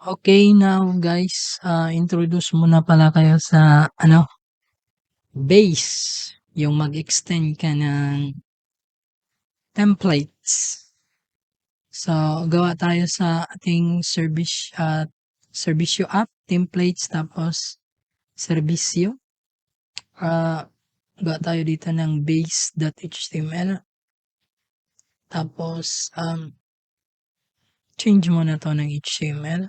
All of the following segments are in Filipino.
Okay, now guys, introduce muna pala kayo sa base, yung mag-extend ka ng templates. So, gawa tayo sa ating Servicio app, templates, tapos Servicio. Gawa tayo dito ng base.html. Tapos, change muna to ng HTML.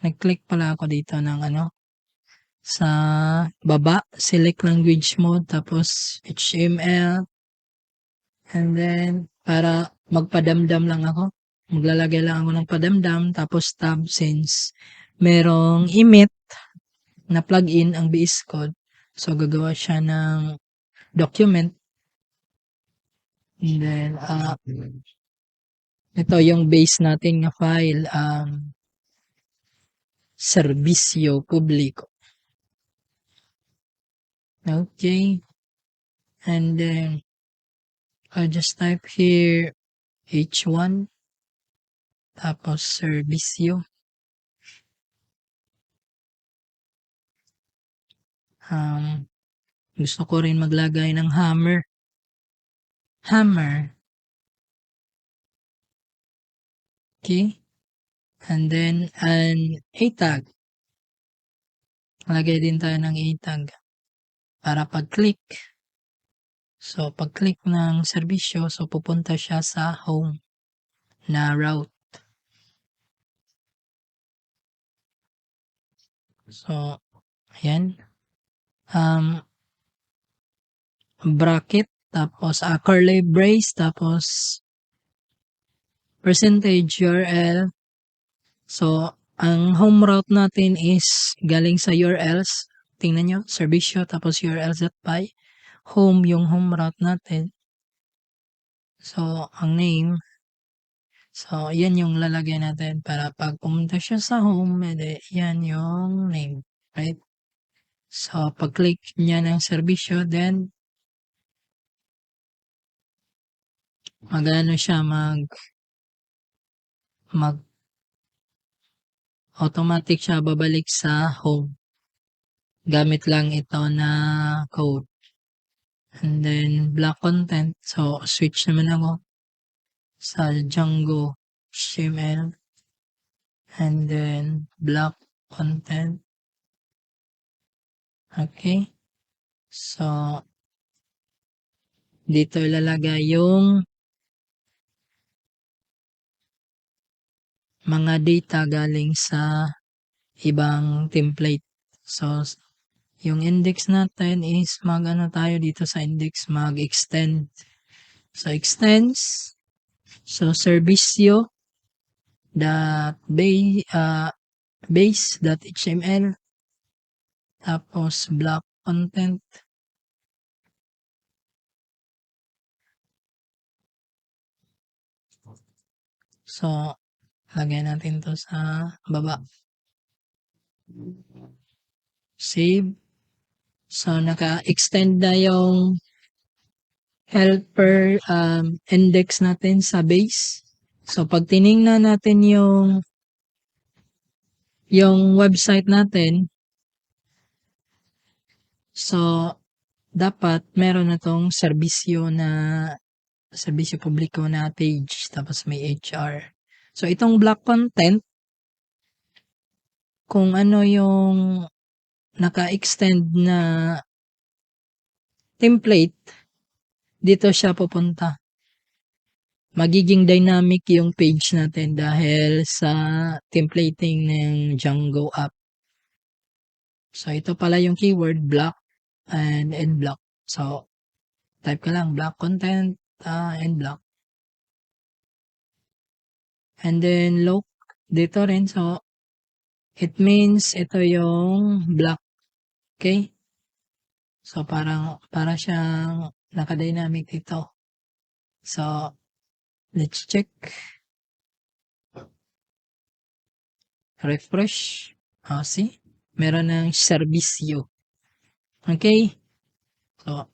Nag-click pala ako dito ng sa baba, select language mode, tapos HTML, and then para magpadamdam lang ako, maglalagay lang ako ng padamdam, tapos tab since merong emit na plugin ang VS Code, so gagawa siya ng document, and then ito yung base natin nga file, Servicio Publico. Okay, and then I'll just type here H1, tapos Servicio. Gusto ko rin maglagay ng hammer. Okay, and then an A tag. Lagay din tayo ng A tag para pag-click. So pag-click ng serbisyo, so pupunta siya sa home na route. So ayan, bracket, tapos curly brace, tapos percentage URL. So ang home route natin is galing sa URLs. Tingnan nyo, serbisyo, tapos urls.py. Home yung home route natin. So ang name, so yan yung lalagay natin para pag pumunta siya sa home, yan yung name, right? So pag-click niya ng serbisyo, then siya, automatic siya babalik sa home. Gamit lang ito na code. And then block content. So switch naman ako sa Django HTML. And then block content. Okay. So dito ilalagay yung mga data galing sa ibang template. So yung index natin is tayo dito sa index, mag-extend. So extends, so servicio base.html, tapos block content. So lagay natin to sa baba. Save. So naka-extend na yung helper index natin sa base. So pag tiningnan natin yung website natin, so dapat meron na tong serbisyo publiko na page, tapos may HR. So itong block content, kung ano yung naka-extend na template, dito siya pupunta. Magiging dynamic yung page natin dahil sa templating ng Django app. So ito pala yung keyword, block and end block. So type ka lang block content, end block. And then look dito rin, so it means ito yung block. Okay? So para siyang naka-dynamic dito. So let's check. Refresh. See? Meron ng serbisyo. Okay? So